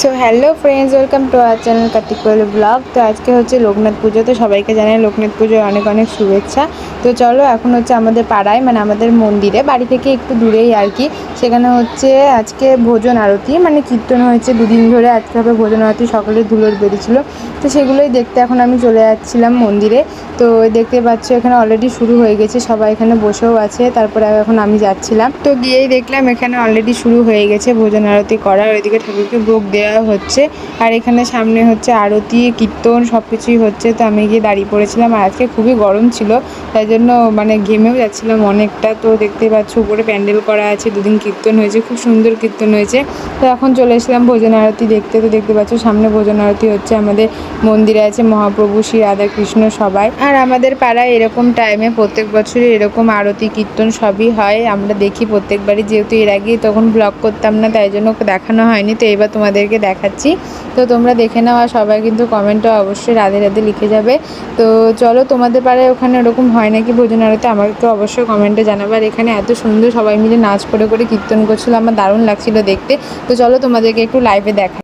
So hello friends, welcome to our channel Kartik blog. তো আজকে হচ্ছে লোকনাথ পুজো, তো সবাইকে জানাই লোকনাথ পুজোর অনেক অনেক শুভেচ্ছা। তো চলো, এখন হচ্ছে আমাদের পাড়ায় মানে আমাদের মন্দিরে, বাড়ি থেকে একটু দূরেই আর কি, সেখানে হচ্ছে আজকে ভোজন আরতি মানে কীর্তন হয়েছে দুদিন ধরে। আজকে হবে ভোজন আরতি, সকালে ধুলোর বেরিয়েছিল, তো সেগুলোই দেখতে এখন আমি চলে যাচ্ছিলাম মন্দিরে। তো দেখতে পাচ্ছ এখানে অলরেডি শুরু হয়ে গেছে, সবাই এখানে বসেও আছে। তারপরে এখন আমি যাচ্ছিলাম, তো গিয়েই দেখলাম এখানে অলরেডি শুরু হয়ে গেছে ভোজন আরতি করা। ওইদিকে ঠাকুরকে ভোগ দেওয়া হচ্ছে, আর এখানে সামনে হচ্ছে আরতি কীর্তন সব কিছুই হচ্ছে। তো আমি গিয়ে দাঁড়িয়ে পড়েছিলাম, আর আজকে খুবই গরম ছিল, তাই জন্য মানে ঘেমেও যাচ্ছিলাম অনেকটা। তো দেখতেই পাচ্ছ উপরে প্যান্ডেল করা আছে, দুদিন কীর্তন হয়েছে, খুব সুন্দর কীর্তন হয়েছে। তো এখন চলে এসেছিলাম ভোজন আরতি দেখতে। তো দেখতে পাচ্ছ সামনে ভোজন আরতি হচ্ছে, আমাদের মন্দিরে আছে মহাপ্রভু শ্রী রাধাকৃষ্ণ সবাই। আর আমাদের পাড়ায় এরকম টাইমে প্রত্যেক বছরই এরকম আরতি কীর্তন সবই হয়, আমরা দেখি প্রত্যেকবারই। যেহেতু এর আগে তখন ব্লগ করতাম না, তাই জন্য দেখানো হয়নি, তো এবার তোমাদেরকে দেখাচ্ছি। তো তোমরা দেখে নাও, আর সবাই কিন্তু কমেন্টে অবশ্যই রাধে রাধে লিখে যাবে। তো চলো, তোমাদের পাড়ায় ওখানে ওরকম হয় নাকি ভোজন আরতি, আমাকে অবশ্যই কমেন্টে জানাবে। আর এখানে এত সুন্দর সবাই মিলে নাচ করে করে কীর্তন করছিল, আমার দারুণ লাগছিল দেখতে। তো চলো তোমাদেরকে একটু লাইভে দেখা।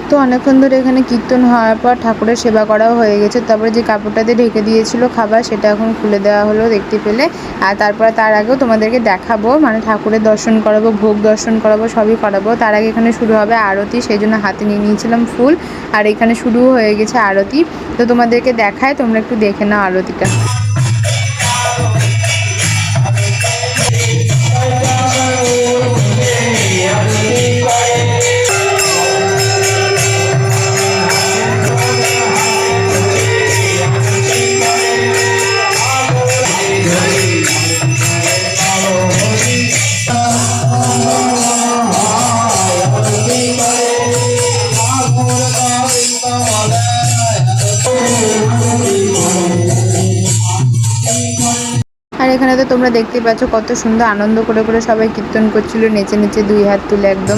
তো অনেকক্ষণ ধরে এখানে কীর্তন হওয়ার পর ঠাকুরের সেবা করাও হয়ে গেছে। তারপরে যে কাপড়টাতে ঢেকে দিয়েছিল খাবার, সেটা এখন খুলে দেওয়া হলো দেখতে পেলে। আর তারপরে তার আগেও তোমাদেরকে দেখাবো, মানে ঠাকুরের দর্শন করাবো, ভোগ দর্শন করাবো, সবই করাবো। তার আগে এখানে শুরু হবে আরতি, সেই জন্য হাতে নিয়ে নিয়েছিলাম ফুল। আর এখানে শুরু হয়ে গেছে আরতি, তো তোমাদেরকে দেখায়, তোমরা একটু দেখে নাও আরতিটা। আর এখানে তো তোমরা দেখতে পাচ্ছ কত সুন্দর আনন্দ করে করে সবাই কীর্তন করছিল, নেচে নেচে দুই হাত তুলে একদম।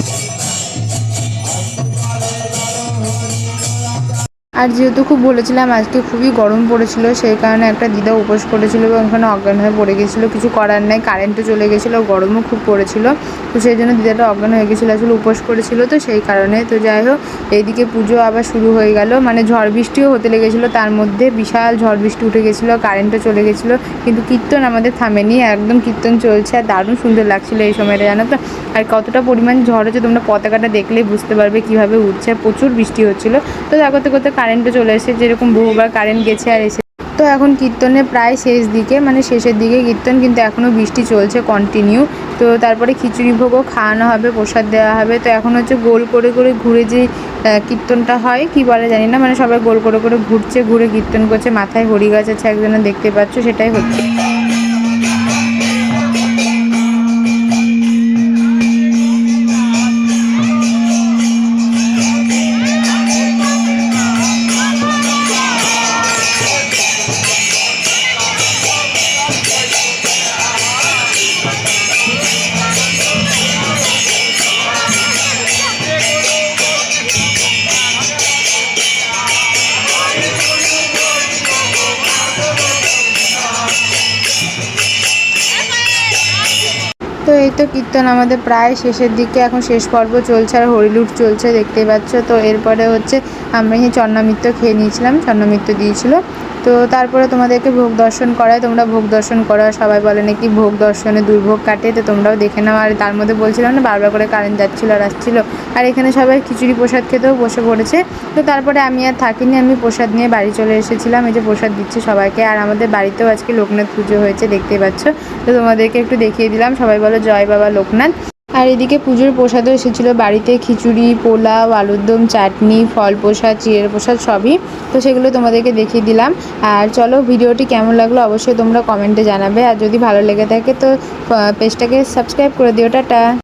আর যেহেতু খুব বলেছিলাম আজকে খুবই গরম পড়েছিল, সেই কারণে একটা দিদা উপোস করেছিল এবং ওখানে অজ্ঞান হয়ে পড়ে গেছিলো। কিছু করার নেই, কারেন্টও চলে গেছিলো, গরমও খুব পড়েছিল, তো সেই জন্য দিদাটা অজ্ঞান হয়ে গেছিলো, আসলে উপোস করেছিল, তো সেই কারণে। তো যাই হোক, এইদিকে পুজো আবার শুরু হয়ে গেল, মানে ঝড় বৃষ্টিও হতে লেগেছিলো, তার মধ্যে বিশাল ঝড় বৃষ্টি উঠে গেছিলো, কারেন্টও চলে গেছিলো, কিন্তু কীর্তন আমাদের থামেনি, একদম কীর্তন চলছে। আর দারুণ সুন্দর লাগছিলো এই সময়টা, জানো তো। আর কতটা পরিমাণ ঝড় হচ্ছে তোমরা পতাকাটা দেখলেই বুঝতে পারবে কীভাবে উঠছে, প্রচুর বৃষ্টি হচ্ছিলো। তো করতে করতে কারেন্টও চলে এসেছে, যেরকম বহুবার কারেন্ট গেছে আর এসে। তো এখন কীর্তনের প্রায় শেষ দিকে, মানে শেষের দিকে কীর্তন, কিন্তু এখনও বৃষ্টি চলছে কন্টিনিউ। তো তারপরে খিচুড়ি ভোগও খাওয়ানো হবে, প্রসাদ দেওয়া হবে। তো এখন হচ্ছে গোল করে করে ঘুরে যে কীর্তনটা হয়, কি বলে জানি না, মানে সবাই গোল করে করে ঘুরছে, ঘুরে কীর্তন করছে। মাথায় হরি গাছ আছে একজনের, দেখতে পাচ্ছ, সেটাই হচ্ছে। তো এই তো কীর্তন আমাদের প্রায় শেষের দিকে, এখন শেষ পর্ব চলছে, আর হরিলুট চলছে দেখতেই পাচ্ছ। তো এরপরে হচ্ছে আমরা এই চন্নামৃত্য খেয়ে নিয়েছিলাম, চন্নামৃত্য দিয়েছিল। তো তারপরে তোমাদেরকে ভোগ দর্শন করায়, তোমরা ভোগ দর্শন করো। সবাই বলে নাকি ভোগ দর্শনে দুর্ভোগ কাটে, তো তোমরাও দেখে নাও। আর তার মধ্যে বলছিলাম না, বারবার করে কারেন্ট যাচ্ছিলো আর আসছিলো। আর এখানে সবাই খিচুড়ি প্রসাদ খেতেও বসে পড়েছে। তো তারপরে আমি আর থাকিনি, আমি প্রসাদ নিয়ে বাড়ি চলে এসেছিলাম। এই যে প্রসাদ দিচ্ছি সবাইকে। আর আমাদের বাড়িতেও আজকে লোকনাথ পুজো হয়েছে, দেখতেই পাচ্ছ। তো তোমাদেরকে একটু দেখিয়ে দিলাম, সবাই বলো জয় বাবা লোকনাথ। আর এদিকে পুজোর প্রসাদও এসেছিলো বাড়িতে, খিচুড়ি, পোলাও, আলুর দম, চাটনি, ফল প্রসাদ, চিড়ের প্রসাদ সবই। তো সেগুলো তোমাদেরকে দেখিয়ে দিলাম। আর চলো, ভিডিওটি কেমন লাগলো অবশ্যই তোমরা কমেন্টে জানাবে। আর যদি ভালো লেগে থাকে তো পেজটাকে সাবস্ক্রাইব করে দিও। টাটা।